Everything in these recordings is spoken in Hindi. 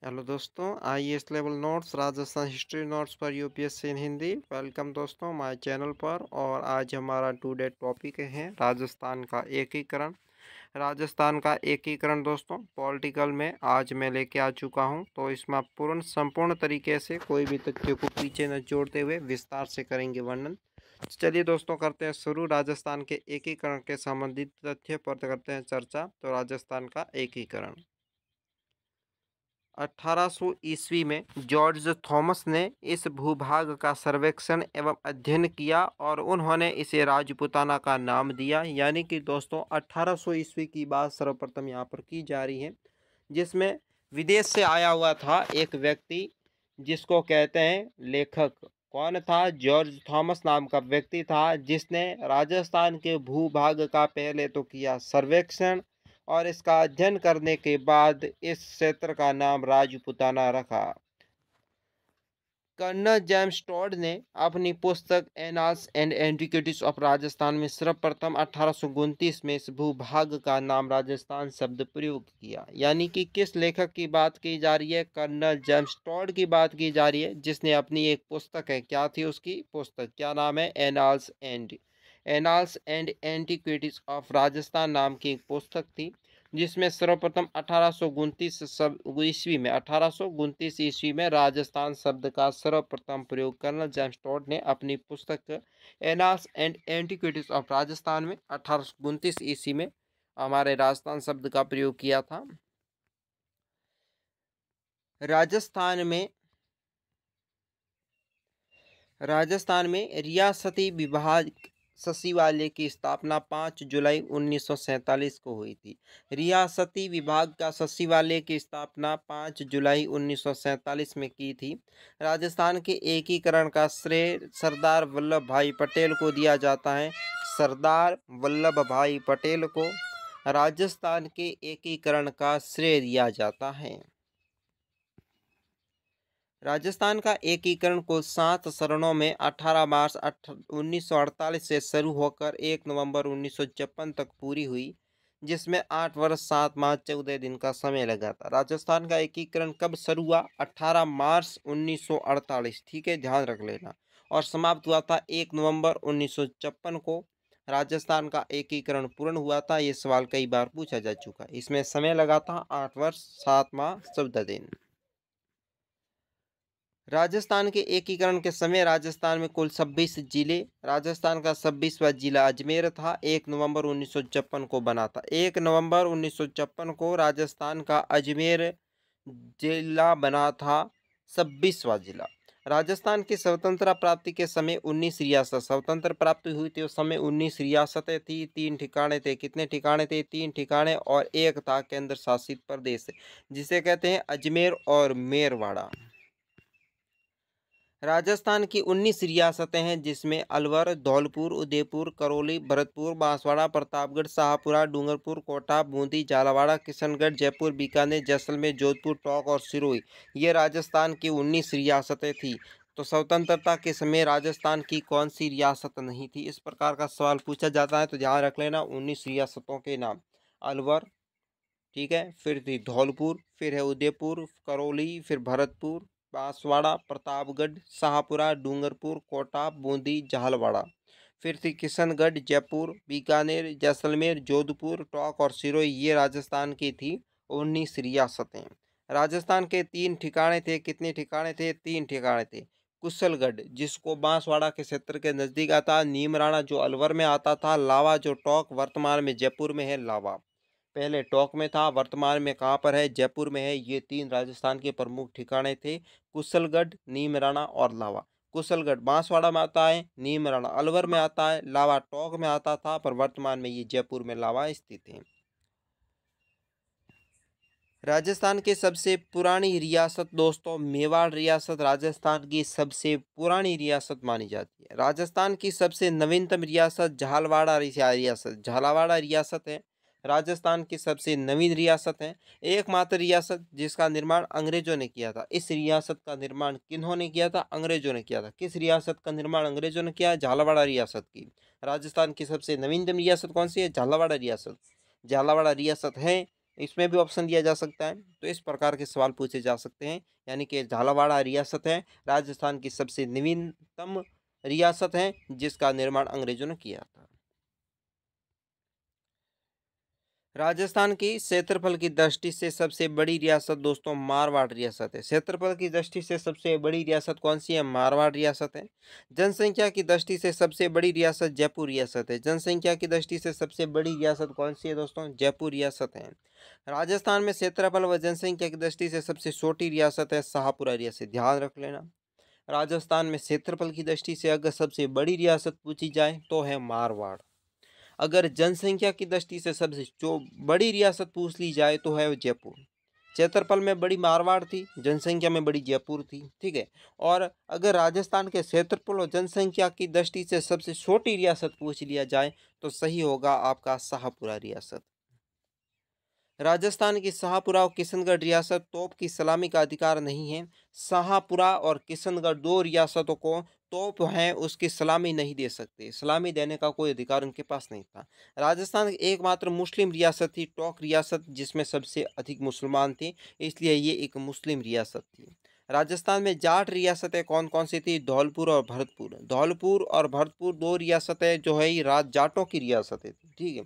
हेलो दोस्तों, IAS level notes Rajasthan history notes पर यूपीएससी इन हिंदी। वेलकम दोस्तों माय चैनल पर। और आज हमारा टुडे टॉपिक है राजस्थान का एकीकरण। राजस्थान का एकीकरण दोस्तों पॉलिटिकल में आज मैं लेके आ चुका हूं, तो इसमें आप पूर्ण संपूर्ण तरीके से कोई भी तथ्य को पीछे न छोड़ते हुए विस्तार से करेंगे वर्णन। चलिए दोस्तों करते हैं शुरू। राजस्थान के एकीकरण के संबंधित तथ्य पर करते हैं चर्चा। तो राजस्थान का एकीकरण 1800 ईस्वी में जॉर्ज थॉमस ने इस भूभाग का सर्वेक्षण एवं अध्ययन किया और उन्होंने इसे राजपूताना का नाम दिया। यानी कि दोस्तों 1800 ईस्वी की बात सर्वप्रथम यहाँ पर की जा रही है, जिसमें विदेश से आया हुआ था एक व्यक्ति जिसको कहते हैं लेखक। कौन था? जॉर्ज थॉमस नाम का व्यक्ति था, जिसने राजस्थान के भूभाग का पहले तो किया सर्वेक्षण और इसका अध्ययन करने के बाद इस क्षेत्र का नाम राजपूताना रखा। कर्नल जेम्स टॉड ने अपनी पुस्तक annals and antiquities of Rajasthan में सर्वप्रथम 1829 में इस भूभाग का नाम राजस्थान शब्द प्रयोग किया। यानी कि किस लेखक की बात की जा रही है? कर्नल जेम्स टॉड की बात की जा रही है, जिसने अपनी एक पुस्तक है, क्या थी उसकी पुस्तक, क्या नाम है? Annals and antiquities of Rajasthan नाम की एक पुस्तक थी, जिसमें सर्वप्रथम 1829 ईस्वी में राजस्थान शब्द का सर्वप्रथम प्रयोग कर्नल जेम्स टॉड ने अपनी पुस्तक annals and antiquities of Rajasthan में 1829 ईस्वी में हमारे राजस्थान शब्द का प्रयोग किया था। राजस्थान में रियासती विभाग सचिवालय की स्थापना 5 जुलाई 1947 को हुई थी। रियासती विभाग का सचिवालय की स्थापना 5 जुलाई 1947 में की थी। राजस्थान के एकीकरण का श्रेय सरदार वल्लभ भाई पटेल को दिया जाता है। सरदार वल्लभ भाई पटेल को राजस्थान के एकीकरण का श्रेय दिया जाता है। राजस्थान का एकीकरण को 7 चरणों में 18 मार्च 1948 से शुरू होकर 1 नवंबर 1956 तक पूरी हुई, जिसमें 8 वर्ष 7 माह 14 दिन का समय लगा था। राजस्थान का एकीकरण कब शुरू हुआ? 18 मार्च 1948, ठीक है, ध्यान रख लेना। और समाप्त हुआ था 1 नवंबर 1956 को। राजस्थान का एकीकरण पूर्ण हुआ था। ये सवाल कई बार पूछा जा चुका है। इसमें समय लगा था 8 वर्ष 7 माह 14 दिन। राजस्थान के एकीकरण के समय राजस्थान में कुल 26 जिले। राजस्थान का 26वां जिला अजमेर था। 1 नवंबर 1956 को बना था। 1 नवंबर 1956 को राजस्थान का अजमेर जिला बना था, 26वां जिला। राजस्थान की स्वतंत्रता प्राप्ति के समय 19 रियासत स्वतंत्र प्राप्ति हुई थी। उस समय 19 रियासतें थी, 3 ठिकाने थे। कितने ठिकाने थे? 3 ठिकाने, और एक था केंद्र शासित प्रदेश, जिसे कहते हैं अजमेर और मेरवाड़ा। राजस्थान की 19 रियासतें हैं, जिसमें अलवर, धौलपुर, उदयपुर, करौली, भरतपुर, बांसवाड़ा, प्रतापगढ़, शाहपुरा, डूंगरपुर, कोटा, बूंदी, झालावाड़, किशनगढ़, जयपुर, बीकानेर, जैसलमेर, जोधपुर, टोंक और सिरोही, ये राजस्थान की 19 रियासतें थी। तो स्वतंत्रता के समय राजस्थान की कौन सी रियासत नहीं थी? इस प्रकार का सवाल पूछा जाता है, तो ध्यान रख लेना 19 रियासतों के नाम। अलवर, ठीक है, फिर थी धौलपुर, फिर है उदयपुर, करौली, फिर भरतपुर, बांसवाड़ा, प्रतापगढ़, शाहपुरा, डूंगरपुर, कोटा, बूंदी, झालवाड़ा, फिर थी किशनगढ़, जयपुर, बीकानेर, जैसलमेर, जोधपुर, टोंक और सिरोही, ये राजस्थान की थी 19 रियासतें। राजस्थान के 3 ठिकाने थे। कितने ठिकाने थे? 3 ठिकाने थे। कुशलगढ़, जिसको बांसवाड़ा के क्षेत्र के नजदीक आता, नीमराणा जो अलवर में आता था, लावा जो टोंक वर्तमान में जयपुर में है, लावा पहले टोंक में था, वर्तमान में कहाँ पर है? जयपुर में है। ये 3 राजस्थान के प्रमुख ठिकाने थे, कुशलगढ़, नीमराणा और लावा। कुशलगढ़ बांसवाड़ा में आता है, नीमराणा अलवर में आता है, लावा टोंक में आता था, पर वर्तमान में ये जयपुर में लावा स्थित है। राजस्थान की सबसे पुरानी रियासत दोस्तों मेवाड़ रियासत राजस्थान की सबसे पुरानी रियासत मानी जाती है। राजस्थान की सबसे नवीनतम रियासत झालावाड़ रियासत है। राजस्थान की सबसे नवीन रियासत है। एकमात्र रियासत जिसका निर्माण अंग्रेजों ने किया था। इस रियासत का निर्माण किन्होंने किया था? अंग्रेजों ने किया था। किस रियासत का निर्माण अंग्रेजों ने किया? झालावाड़ रियासत की। राजस्थान की सबसे नवीनतम रियासत कौन सी है? झालावाड़ रियासत। झालावाड़ रियासत है इसमें भी ऑप्शन दिया जा सकता है। तो इस प्रकार के सवाल पूछे जा सकते हैं। यानी कि झालावाड़ रियासत है राजस्थान की सबसे नवीनतम रियासत है जिसका निर्माण अंग्रेजों ने किया था। राजस्थान की क्षेत्रफल की दृष्टि से सबसे बड़ी रियासत दोस्तों मारवाड़ रियासत है। क्षेत्रफल की दृष्टि से सबसे बड़ी रियासत कौन सी है? मारवाड़ रियासत है। जनसंख्या की दृष्टि से सबसे बड़ी रियासत जयपुर रियासत है। जनसंख्या की दृष्टि से सबसे बड़ी रियासत कौन सी है दोस्तों? जयपुर रियासत है। राजस्थान में क्षेत्रफल व जनसंख्या की दृष्टि से सबसे छोटी रियासत है शाहपुरा रियासत। ध्यान रख लेना। राजस्थान में क्षेत्रफल की दृष्टि से अगर सबसे बड़ी रियासत पूछी जाए तो है मारवाड़। अगर जनसंख्या की दृष्टि से सबसे जो बड़ी रियासत पूछ ली जाए तो है जयपुर। क्षेत्रफल में बड़ी मारवाड़ थी, जनसंख्या में बड़ी जयपुर थी। ठीक है। और अगर राजस्थान के क्षेत्रफल और जनसंख्या की दृष्टि से सबसे छोटी रियासत पूछ लिया जाए तो सही होगा आपका शाहपुरा रियासत। राजस्थान की शाहपुरा और किशनगढ़ रियासत तोप की सलामी का अधिकार नहीं है। शाहपुरा और किशनगढ़ दो रियासतों को तोप हैं उसकी सलामी नहीं दे सकते, सलामी देने का कोई अधिकार उनके पास नहीं था। राजस्थान की एकमात्र मुस्लिम रियासत थी टोंक रियासत जिसमें सबसे अधिक मुसलमान थे, इसलिए ये एक मुस्लिम रियासत थी। राजस्थान में जाट रियासतें कौन कौन सी थी? धौलपुर और भरतपुर। धौलपुर और भरतपुर दो रियासतें जो है ये जाटों की रियासतें थी। ठीक है।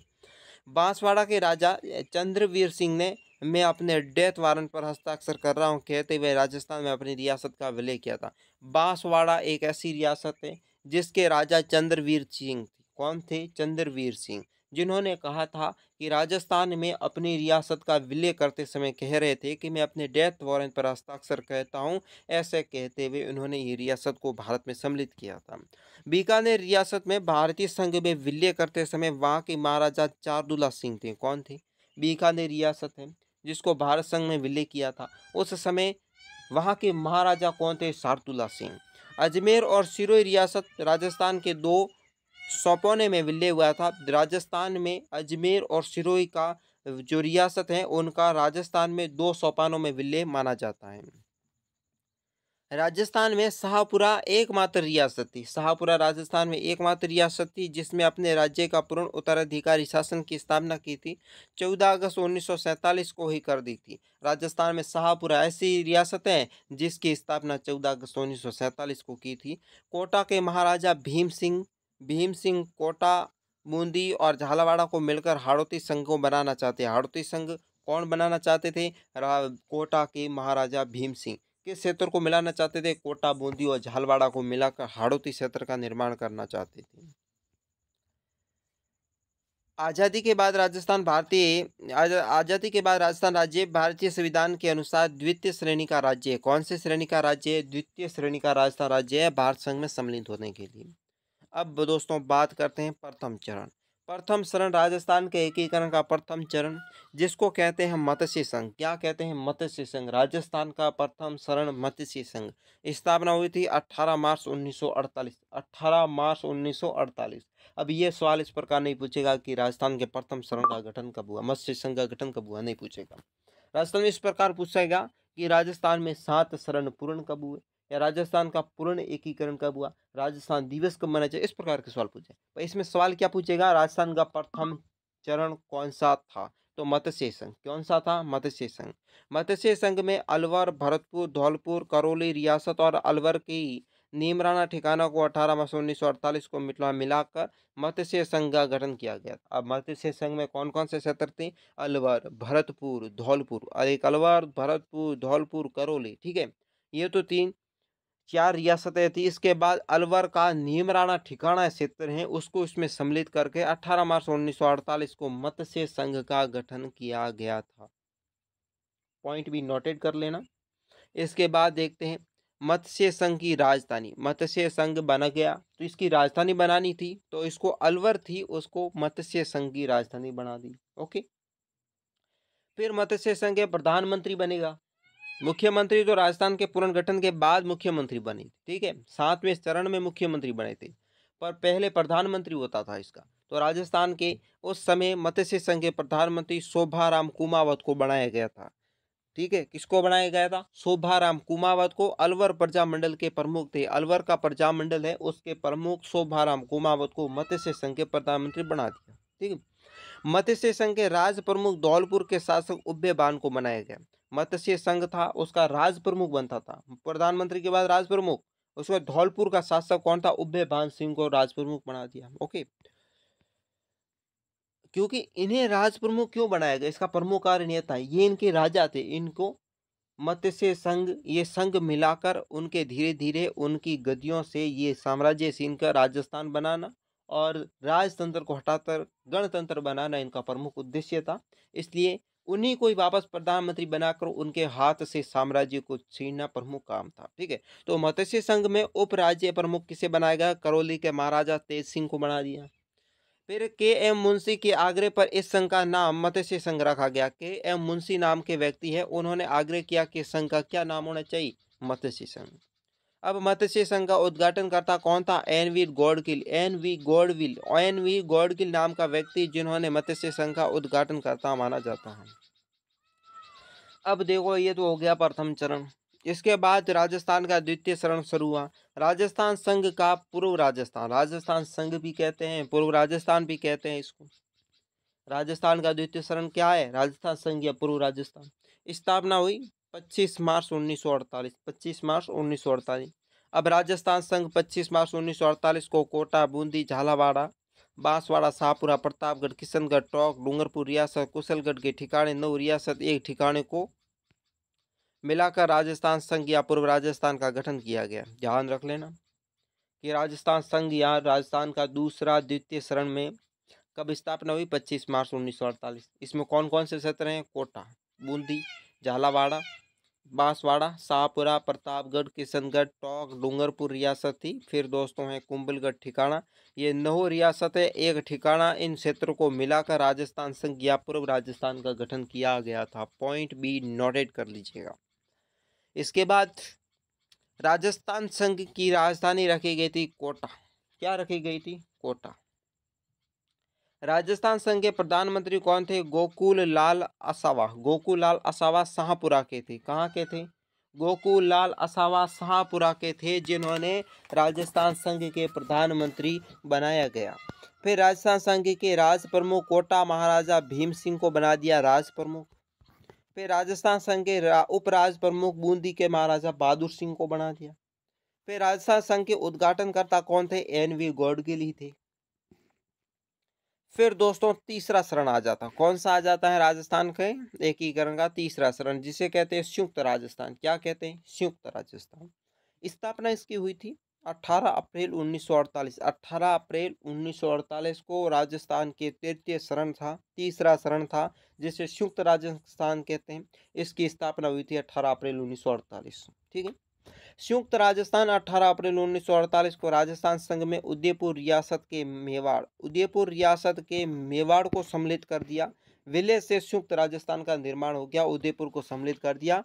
बांसवाड़ा के राजा चंद्रवीर सिंह ने मैं अपने डेथ वारंट पर हस्ताक्षर कर रहा हूँ कहते हुए राजस्थान में अपनी रियासत का विलय किया था। बांसवाड़ा एक ऐसी रियासत है जिसके राजा चंद्रवीर सिंह थे। कौन थे? चंद्रवीर सिंह, जिन्होंने कहा था कि राजस्थान में अपनी रियासत का विलय करते समय कह रहे थे कि मैं अपने डेथ वारंट पर हस्ताक्षर कहता हूँ। ऐसे कहते हुए उन्होंने ये रियासत को भारत में सम्मिलित किया था। बीकानेर रियासत में भारतीय संघ में विलय करते समय वहाँ के महाराजा चारदुला सिंह थे। कौन थे? बीकानेर रियासत है जिसको भारत संघ में विलय किया था, उस समय वहाँ के महाराजा कौन थे? शार्दुला सिंह। अजमेर और सिरोही रियासत राजस्थान के दो सोपानों में विलय हुआ था। राजस्थान में अजमेर और सिरोही का जो रियासत है उनका राजस्थान में दो सोपानों में विलय माना जाता है। राजस्थान में शाहपुरा एकमात्र रियासत थी। शाहपुरा राजस्थान में एकमात्र रियासत थी जिसमें अपने राज्य का पूर्ण उत्तराधिकारी शासन की स्थापना की थी। 14 अगस्त 1947 को ही कर दी थी। राजस्थान में शाहपुरा ऐसी रियासत है जिसकी स्थापना 14 अगस्त 1947 को की थी। कोटा के महाराजा भीम सिंह कोटा, बूंदी और झालावाड़ा को मिलकर हाड़ौती संघ को बनाना चाहते हैं। हाड़ौती संघ कौन बनाना चाहते थे? कोटा के महाराजा भीम सिंह किस क्षेत्र को मिलाना चाहते थे? कोटा, बूंदी और झालवाड़ा को मिलाकर हाड़ौती क्षेत्र का निर्माण करना चाहते थे। आजादी के बाद राजस्थान राज्य भारतीय संविधान के अनुसार द्वितीय श्रेणी का राज्य है। कौन सी श्रेणी का राज्य है? द्वितीय श्रेणी का राजस्थान राज्य है भारत संघ में सम्मिलित होने के लिए। अब दोस्तों बात करते हैं प्रथम चरण। प्रथम चरण राजस्थान के एकीकरण का प्रथम चरण जिसको कहते हैं मत्स्य संघ। क्या कहते हैं? मत्स्य संघ। राजस्थान का प्रथम चरण मत्स्य संघ। स्थापना हुई थी 18 मार्च 1948। 18 मार्च 1948। अब ये सवाल इस प्रकार नहीं पूछेगा कि राजस्थान के प्रथम चरण का गठन कब हुआ, मत्स्य संघ का गठन कब हुआ, नहीं पूछेगा। राजस्थान में इस प्रकार पूछेगा कि राजस्थान में 7 चरण पूर्ण कब हुए या राजस्थान का पूर्ण एकीकरण कब हुआ, राजस्थान दिवस कब मनाया जाए, इस प्रकार के सवाल पूछे। तो इसमें सवाल क्या पूछेगा? राजस्थान का प्रथम चरण कौन सा था? तो मत्स्य संघ। कौन सा था? मत्स्य संघ। मत्स्य संघ में अलवर, भरतपुर, धौलपुर, करौली रियासत और अलवर की नीमराना ठिकाना को 18 मार्च 1948 को मिलाकर मत्स्य संघ का गठन किया गया। अब मत्स्य संघ में कौन कौन से क्षेत्र थे? अलवर, भरतपुर, धौलपुर। और एक अलवर, भरतपुर, धौलपुर, करौली। ठीक है। ये तो 4 रियासतें थी। इसके बाद अलवर का नीमराना ठिकाना क्षेत्र है उसको इसमें सम्मिलित करके 18 मार्च 1948 को मत्स्य संघ का गठन किया गया था। पॉइंट भी नोटेड कर लेना। इसके बाद देखते हैं मत्स्य संघ की राजधानी। मत्स्य संघ बना गया तो इसकी राजधानी बनानी थी तो इसको अलवर थी उसको मत्स्य संघ की राजधानी बना दी। ओके। फिर मत्स्य संघ के प्रधानमंत्री बनेगा। मुख्यमंत्री तो राजस्थान के पुनर्गठन के बाद मुख्यमंत्री बने। ठीक है। 7वें चरण में मुख्यमंत्री बने थे पर पहले प्रधानमंत्री होता था इसका। तो राजस्थान के उस समय मत्स्य संघ के प्रधानमंत्री शोभाराम कुमावत को बनाया गया था। ठीक है। किसको बनाया गया था? शोभाराम कुमावत को। अलवर प्रजामंडल के प्रमुख थे। अलवर का प्रजामंडल है उसके प्रमुख शोभाराम कुमावत को मत्स्य संघ के प्रधानमंत्री बना दिया। ठीक है। मत्स्य संघ के राज प्रमुख धौलपुर के शासक उदयभान को बनाया गया। मत्स्य संघ था, उसका राज प्रमुख बनता था, प्रधानमंत्री के बाद राज प्रमुख, उसमें धौलपुर का शासक कौन था? उदयभान सिंह को राज प्रमुख बना दिया। ओके, क्योंकि इन्हें राज प्रमुख क्यों बनाया गया, इसका प्रमुख कारण यह था, ये इनके राजा थे, इनको मत्स्य संघ, ये संघ मिलाकर उनके धीरे धीरे उनकी गद्दियों से ये साम्राज्य छीन कर राजस्थान बनाना और राजतंत्र को हटाकर गणतंत्र बनाना इनका प्रमुख उद्देश्य था। इसलिए उन्हीं को ही वापस प्रधानमंत्री बनाकर उनके हाथ से साम्राज्य को छीनना प्रमुख काम था। ठीक है, तो मत्स्य संघ में उप राज्य प्रमुख किसे बनाया गया? करौली के महाराजा तेज सिंह को बना दिया। फिर के एम मुंशी के आग्रह पर इस संघ का नाम मत्स्य संघ रखा गया। के एम मुंशी नाम के व्यक्ति है, उन्होंने आग्रह किया कि संघ का क्या नाम होना चाहिए? मत्स्य संघ। अब मत्स्य संघ का उद्घाटन करता कौन था? एन.वी. गॉडगिल। एन.वी. गॉडगिल नाम का व्यक्ति जिन्होंने मत्स्य संघ का उद्घाटन करता माना जाता है। अब देखो, ये तो हो गया प्रथम चरण। इसके बाद राजस्थान का द्वितीय चरण शुरू हुआ। राजस्थान संघ का पूर्व राजस्थान, राजस्थान संघ भी कहते हैं, पूर्व राजस्थान भी कहते हैं इसको। राजस्थान का द्वितीय चरण क्या है? राजस्थान संघ या पूर्व राजस्थान। स्थापना हुई 25 मार्च 1948, 25 मार्च 1948। अब राजस्थान संघ 25 मार्च 1948 को कोटा, बूंदी, झालावाड़, बांसवाड़ा, शाहपुरा, प्रतापगढ़, किशनगढ़, टोंक, डूंगरपुर रियासत, कुशलगढ़ के ठिकाने 9 रियासत एक ठिकाने को मिलाकर राजस्थान संघ या पूर्व राजस्थान का गठन किया गया। ध्यान रख लेना कि राजस्थान संघ या राजस्थान का दूसरा द्वितीय चरण में कब स्थापना हुई? 25 मार्च 1948। इसमें कौन कौन से क्षेत्र हैं? कोटा, बूंदी, झालावाड़ा, बांसवाड़ा, शाहपुरा, प्रतापगढ़, किशनगढ़, टोंक, डूंगरपुर रियासत थी। फिर दोस्तों है कुंभलगढ़ ठिकाना। ये 9 रियासत है एक ठिकाना। इन क्षेत्रों को मिलाकर राजस्थान संघ या पूर्व राजस्थान का गठन किया गया था। पॉइंट बी नोटेड कर लीजिएगा। इसके बाद राजस्थान संघ की राजधानी रखी गई थी कोटा। क्या रखी गई थी? कोटा। राजस्थान संघ के प्रधानमंत्री कौन थे? गोकुल लाल असावा। गोकुल लाल असावा शाहपुरा के थे। कहाँ के थे? गोकुल लाल असावा शाहपुरा के थे, जिन्होंने राजस्थान संघ के प्रधानमंत्री बनाया गया। फिर राजस्थान संघ के राज प्रमुख कोटा महाराजा भीम सिंह को बना दिया राज प्रमुख। फिर राजस्थान संघ के उपराज प्रमुख बूंदी के महाराजा बहादुर सिंह को बना दिया। फिर राजस्थान संघ के उद्घाटनकर्ता कौन थे? एन.वी. गॉडगिल ही थे। फिर दोस्तों तीसरा चरण आ जाता, कौन सा आ जाता है? राजस्थान के एकीकरण का तीसरा चरण, जिसे कहते हैं संयुक्त राजस्थान। क्या कहते हैं? संयुक्त राजस्थान। स्थापना इसकी हुई थी 18 अप्रैल 1948। 18 अप्रैल 1948 को राजस्थान के तृतीय चरण था, तीसरा चरण था, जिसे संयुक्त राजस्थान कहते हैं। इसकी स्थापना हुई थी 18 अप्रैल 1948। ठीक है, संयुक्त राजस्थान 18 अप्रैल 1948 को राजस्थान संघ में उदयपुर रियासत के मेवाड़ को सम्मिलित कर दिया। विलय से संयुक्त राजस्थान का निर्माण हो गया। उदयपुर को सम्मिलित कर दिया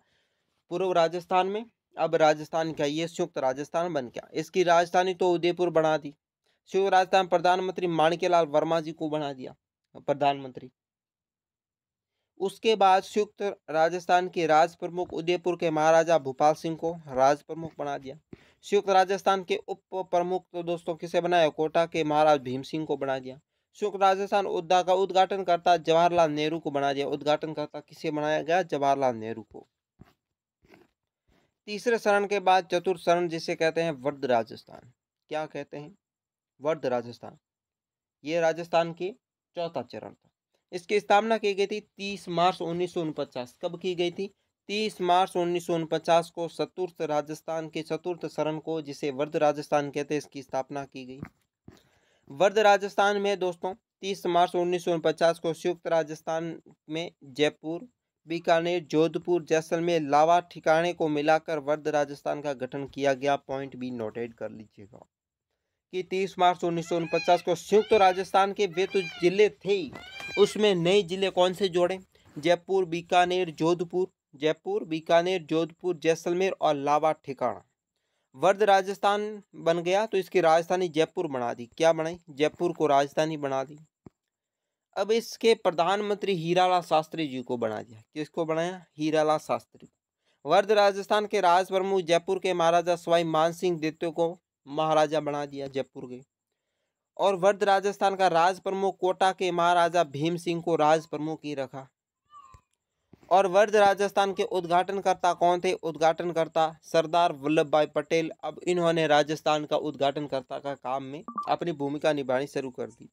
पूर्व राजस्थान में। अब राजस्थान का ये संयुक्त राजस्थान बन गया। इसकी राजधानी तो उदयपुर बना दी। संयुक्त राजस्थान प्रधानमंत्री माणिक्यलाल वर्मा जी को बना दिया प्रधानमंत्री। उसके बाद संयुक्त राजस्थान के राज प्रमुख उदयपुर के महाराजा भूपाल सिंह को राज प्रमुख बना दिया। संयुक्त राजस्थान के उप प्रमुख तो दोस्तों किसे बनाया? कोटा के महाराज भीम सिंह को बना दिया। संयुक्त राजस्थान का उद्घाटन करता जवाहरलाल नेहरू को बना दिया। उद्घाटन करता किसे बनाया गया? जवाहरलाल नेहरू को। तीसरे चरण के बाद चतुर्थ चरण, जिसे कहते हैं वर्ध राजस्थान। क्या कहते हैं? वर्ध राजस्थान। ये राजस्थान के चौथा चरण था। इसकी स्थापना की गई थी 30 मार्च 1949। कब की गई थी? 30 मार्च 1949 को चतुर्थ राजस्थान के चतुर्थ चरण को, जिसे वर्ध राजस्थान कहते हैं, इसकी स्थापना की गई। वर्ध राजस्थान में दोस्तों 30 मार्च 1949 को संयुक्त राजस्थान में जयपुर, बीकानेर, जोधपुर, जैसलमेर, लावा ठिकाने को मिलाकर वर्ध राजस्थान का गठन किया गया। पॉइंट बी नोटेड कर लीजिएगा कि 30 मार्च 1949 को संयुक्त राजस्थान के वे तो जिले थे, उसमें नए जिले कौन से जोड़े? जयपुर, बीकानेर, जोधपुर, जैसलमेर और लावा ठिकाना। वर्ध राजस्थान बन गया तो इसकी राजधानी जयपुर बना दी। क्या बनाई? जयपुर को राजधानी बना दी। अब इसके प्रधानमंत्री हीरालाल शास्त्री जी को बना दिया। किसको बनाया? हीरालाल शास्त्री। वर्ध राजस्थान के राज प्रमुख जयपुर के महाराजा सवाई मानसिंह द्वितीय को महाराजा बना दिया जयपुर के। और वर्ध राजस्थान का राज प्रमुख कोटा के महाराजा भीम सिंह को राज प्रमुख ही रखा। और वर्ध राजस्थान के उद्घाटनकर्ता कौन थे? उद्घाटनकर्ता सरदार वल्लभ भाई पटेल। अब इन्होंने राजस्थान का उद्घाटनकर्ता का काम में अपनी भूमिका निभानी शुरू कर दी।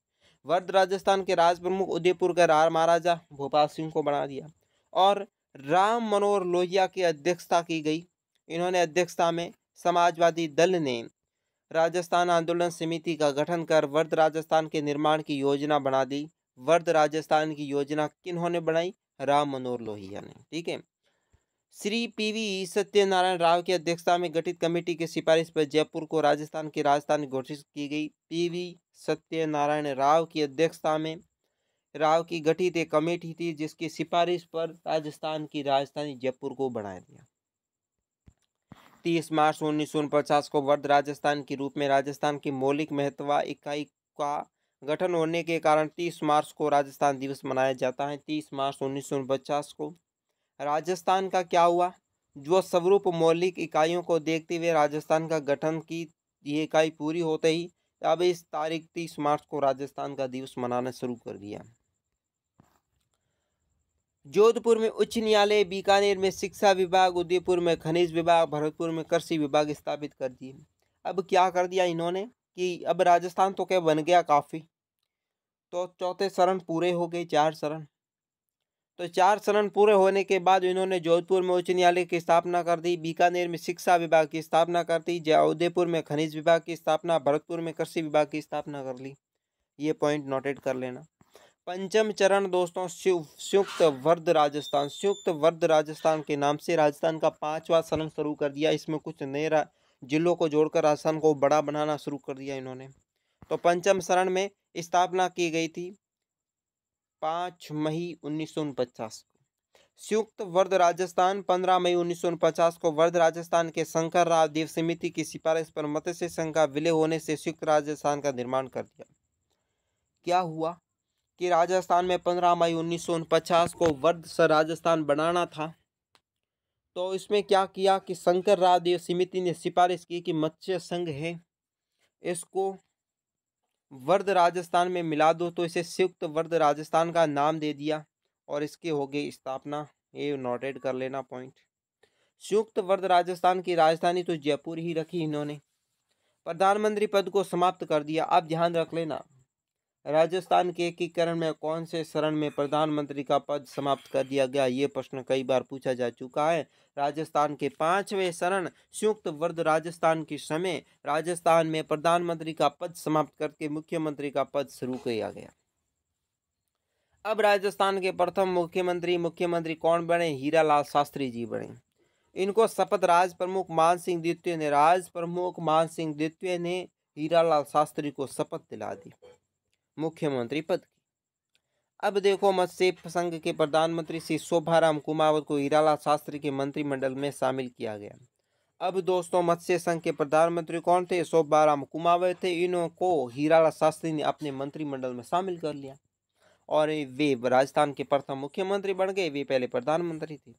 वर्ध राजस्थान के राज प्रमुख उदयपुर के महाराजा भोपाल सिंह को बना दिया और राम मनोहर लोहिया की अध्यक्षता की गई। इन्होंने अध्यक्षता में समाजवादी दल ने राजस्थान आंदोलन समिति का गठन कर वर्ध राजस्थान के निर्माण की योजना बना दी। वर्ध राजस्थान की योजना किन्होंने बनाई? राम मनोहर लोहिया ने। ठीक है। श्री पीवी सत्यनारायण राव की अध्यक्षता में गठित कमेटी की सिफारिश पर जयपुर को राजस्थान की राजधानी घोषित की गई। पीवी सत्यनारायण राव की अध्यक्षता में राव की गठित एक कमेटी थी जिसकी सिफारिश पर राजस्थान की राजधानी जयपुर को बना दिया। 30 मार्च 1949 को वर्ध राजस्थान के रूप में राजस्थान की मौलिक महत्व इकाई का गठन होने के कारण 30 मार्च को राजस्थान दिवस मनाया जाता है। 30 मार्च 1949 को राजस्थान का क्या हुआ? जो स्वरूप मौलिक इकाइयों को देखते हुए राजस्थान का गठन की ये इकाई पूरी होते ही अब इस तारीख 30 मार्च को राजस्थान का दिवस मनाना शुरू कर दिया। जोधपुर में उच्च न्यायालय, बीकानेर में शिक्षा विभाग, उदयपुर में खनिज विभाग, भरतपुर में कृषि विभाग स्थापित कर दिए। अब क्या कर दिया इन्होंने कि अब राजस्थान तो क्या बन गया काफ़ी, तो चौथे शरण पूरे हो गए, 4 शरण। तो 4 शरण पूरे होने के बाद इन्होंने जोधपुर में उच्च न्यायालय की स्थापना कर दी, बीकानेर में शिक्षा विभाग की स्थापना कर दी, उदयपुर में खनिज विभाग की स्थापना, भरतपुर में कृषि विभाग की स्थापना कर ली। ये पॉइंट नोटेट कर लेना। पंचम चरण दोस्तों संयुक्त वर्ध राजस्थान। संयुक्त वर्ध राजस्थान के नाम से राजस्थान का 5वां शरण शुरू कर दिया। इसमें कुछ नए जिलों को जोड़कर राजस्थान को बड़ा बनाना शुरू कर दिया इन्होंने। तो पंचम शरण में स्थापना की गई थी 5 मई 1949 को। संयुक्त वर्ध राजस्थान 15 मई 1949 को वर्ध राजस्थान के शंकर राव देव समिति की सिफारिश पर मत्स्य संघ का विलय होने से संयुक्त राजस्थान का निर्माण कर दिया। क्या हुआ कि राजस्थान में 15 मई 1949 को वर्ध राजस्थान बनाना था, तो इसमें क्या किया कि शंकर राव देव समिति ने सिफारिश की कि मत्स्य संघ है इसको वर्ध राजस्थान में मिला दो, तो इसे संयुक्त वर्ध राजस्थान का नाम दे दिया और इसके हो गई स्थापना। ये नोटेड कर लेना पॉइंट। संयुक्त वर्ध राजस्थान की राजधानी तो जयपुर ही रखी इन्होंने। प्रधानमंत्री पद को समाप्त कर दिया। अब ध्यान रख लेना, राजस्थान के एकीकरण में कौन से शरण में प्रधानमंत्री का पद समाप्त कर दिया गया? ये प्रश्न कई बार पूछा जा चुका है। राजस्थान के 5वें शरण संयुक्त वर्ध राजस्थान के समय राजस्थान में प्रधानमंत्री का पद समाप्त करके मुख्यमंत्री का पद शुरू किया गया। अब राजस्थान के प्रथम मुख्यमंत्री कौन बने? हीरालाल शास्त्री जी बने। इनको शपथ राज प्रमुख मान सिंह द्वितीय ने हीरालाल शास्त्री को शपथ दिला दी मुख्यमंत्री पद की। अब देखो, मत्स्य संघ के प्रधानमंत्री श्री शोभाराम कुमावत को हीरालाल शास्त्री के मंत्रिमंडल में शामिल किया गया। अब दोस्तों, मत्स्य संघ के प्रधानमंत्री कौन थे? शोभाराम कुमावत थे। इनको हीरालाल शास्त्री ने अपने मंत्रिमंडल में शामिल कर लिया और वे राजस्थान के प्रथम मुख्यमंत्री बन गए। वे पहले प्रधानमंत्री थे।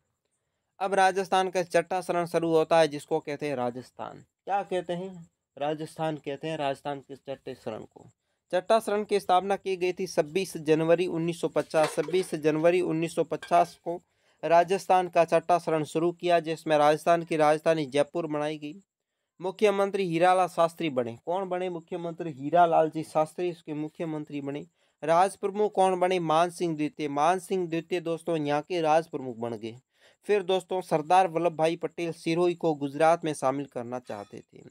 अब राजस्थान का छठा शरण शुरू होता है जिसको कहते हैं राजस्थान। क्या कहते हैं? राजस्थान कहते हैं राजस्थान के छठे शरण को। छठा शरण की स्थापना की गई थी 26 जनवरी 1950। 26 जनवरी 1950 को राजस्थान का छठा शरण शुरू किया जिसमें राजस्थान की राजधानी जयपुर बनाई गई। मुख्यमंत्री हीरालाल शास्त्री बने। कौन बने मुख्यमंत्री? हीरालाल जी शास्त्री इसके मुख्यमंत्री बने। राज प्रमुख कौन बने? मान सिंह द्वितीय। मान सिंह द्वितीय दोस्तों यहाँ के राज प्रमुख बन गए। फिर दोस्तों, सरदार वल्लभ भाई पटेल सिरोही को गुजरात में शामिल करना चाहते थे।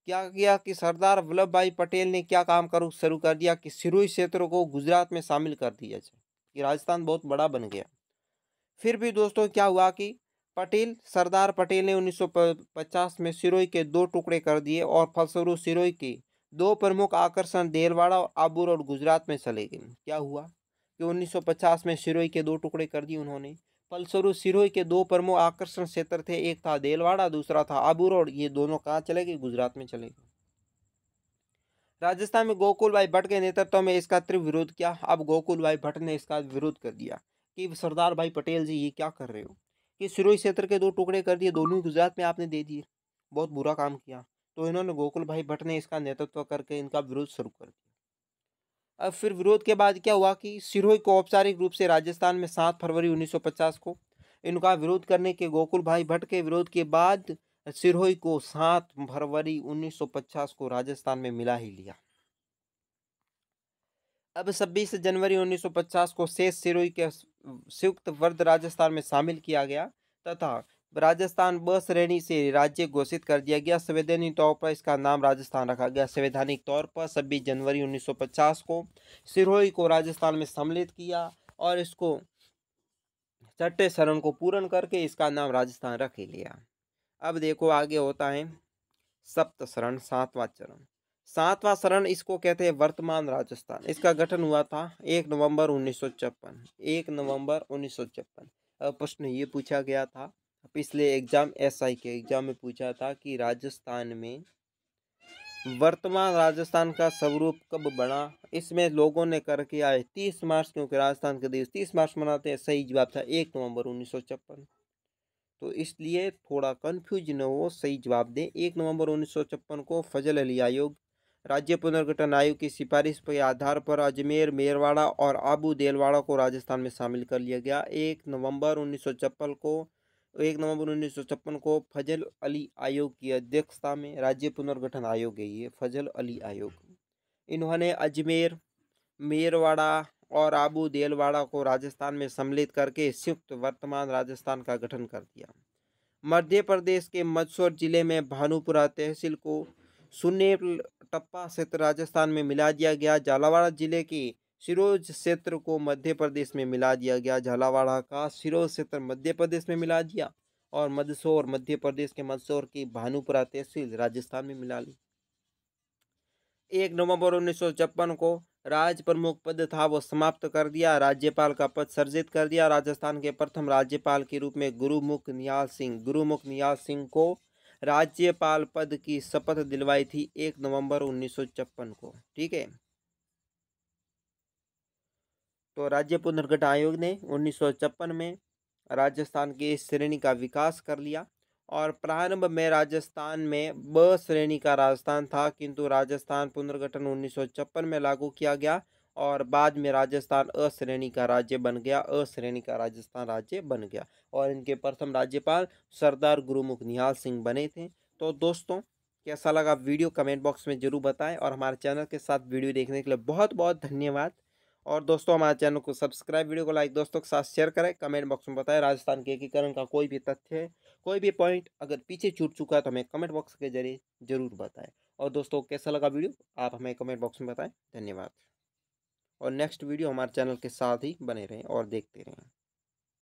क्या किया कि सरदार वल्लभ भाई पटेल ने क्या काम शुरू कर दिया कि सिरोही क्षेत्र को गुजरात में शामिल कर दिया जाए कि राजस्थान बहुत बड़ा बन गया। फिर भी दोस्तों क्या हुआ कि सरदार पटेल ने 1950 में सिरोही के 2 टुकड़े कर दिए और फलस्वरूप सिरोही के 2 प्रमुख आकर्षण देलवाड़ा और आबू रोड गुजरात में चले गए। क्या हुआ कि 1950 में सिरोही के 2 टुकड़े कर दिए उन्होंने। फलस्वरूप सिरोही के 2 प्रमुख आकर्षण क्षेत्र थे, एक था देलवाड़ा, दूसरा था आबू रोड। ये दोनों कहाँ चले गए? गुजरात में चले गए। राजस्थान में गोकुल भाई भट्ट के नेतृत्व में इसका तीव्र विरोध किया। अब गोकुल भाई भट्ट ने इसका विरोध कर दिया कि सरदार भाई पटेल जी ये क्या कर रहे हो कि सिरोही क्षेत्र के 2 टुकड़े कर दिए, दोनों ही गुजरात में आपने दे दिए, बहुत बुरा काम किया। तो इन्होंने गोकुल भाई भट्ट ने इसका नेतृत्व करके इनका विरोध शुरू कर दिया। अब फिर विरोध के बाद क्या हुआ कि सिरोही को औपचारिक रूप से राजस्थान में 7 फरवरी 1950 को इनका विरोध करने के गोकुल भाई भट्ट के विरोध के बाद सिरोही को 7 फरवरी 1950 को राजस्थान में मिला ही लिया। अब 26 जनवरी 1950 को शेष सिरोही के संयुक्त वर्ग राजस्थान में शामिल किया गया तथा राजस्थान ब श्रेणी से राज्य घोषित कर दिया गया। संवैधानिक तौर पर इसका नाम राजस्थान रखा गया। संवैधानिक तौर पर 26 जनवरी 1950 को सिरोही को राजस्थान में सम्मिलित किया और इसको छठे शरण को पूर्ण करके इसका नाम राजस्थान रख ही लिया। अब देखो आगे होता है सप्त शरण, 7वां चरण। 7वां शरण इसको कहते हैं वर्तमान राजस्थान। इसका गठन हुआ था 1 नवंबर 1956। 1 नवंबर 1956। अब प्रश्न ये पूछा गया था पिछले एग्जाम एसआई के एग्जाम में पूछा था कि राजस्थान में वर्तमान राजस्थान का स्वरूप कब बना। इसमें लोगों ने करके आए 30 मार्च, क्योंकि राजस्थान का दिवस 30 मार्च मनाते हैं। सही जवाब था 1 नवंबर 1956। तो इसलिए थोड़ा कंफ्यूज न हो, सही जवाब दें। 1 नवंबर 1956 को फजल अली आयोग राज्य पुनर्गठन आयोग की सिफारिश के आधार पर अजमेर, मेरवाड़ा और आबू देलवाड़ा को राजस्थान में शामिल कर लिया गया। 1 नवंबर 1956 को फजल अली आयोग की अध्यक्षता में राज्य पुनर्गठन आयोग है ये फजल अली आयोग। इन्होंने अजमेर, मेरवाड़ा और आबू देलवाड़ा को राजस्थान में सम्मिलित करके संयुक्त वर्तमान राजस्थान का गठन कर दिया। मध्य प्रदेश के मंदसौर जिले में भानुपुरा तहसील को सुनेल टप्पा क्षेत्र राजस्थान में मिला दिया गया। झालावाड़ जिले के सिरोज क्षेत्र को मध्य प्रदेश में मिला दिया गया। झालावाड़ का सिरोज क्षेत्र मध्य प्रदेश में मिला दिया और मंदसौर मध्य प्रदेश के मंदसौर की भानुपुरा तहसील राजस्थान में मिला ली। 1 नवंबर 1956 को राज प्रमुख पद था वो समाप्त कर दिया। राज्यपाल का पद सर्जित कर दिया। राजस्थान के प्रथम राज्यपाल के रूप में गुरुमुख निहाल सिंह को राज्यपाल पद की शपथ दिलवाई थी 1 नवंबर 1956 को। ठीक है, तो राज्य पुनर्गठन आयोग ने 1956 में राजस्थान की इस श्रेणी का विकास कर लिया और प्रारंभ में राजस्थान में ब श्रेणी का राजस्थान था, किंतु राजस्थान पुनर्गठन 1956 में लागू किया गया और बाद में राजस्थान अ श्रेणी का राज्य बन गया। अ श्रेणी का राजस्थान राज्य बन गया और इनके प्रथम राज्यपाल सरदार गुरुमुख निहाल सिंह बने थे। तो दोस्तों कैसा लगा वीडियो कमेंट बॉक्स में जरूर बताएं और हमारे चैनल के साथ वीडियो देखने के लिए बहुत बहुत धन्यवाद। और दोस्तों हमारे चैनल को सब्सक्राइब, वीडियो को लाइक, दोस्तों के साथ शेयर करें। कमेंट बॉक्स में बताएं राजस्थान के एकीकरण का कोई भी तथ्य है, कोई भी पॉइंट अगर पीछे छूट चुका है तो हमें कमेंट बॉक्स के जरिए जरूर बताएं। और दोस्तों कैसा लगा वीडियो आप हमें कमेंट बॉक्स में बताएं। धन्यवाद और नेक्स्ट वीडियो हमारे चैनल के साथ ही बने रहें और देखते रहें।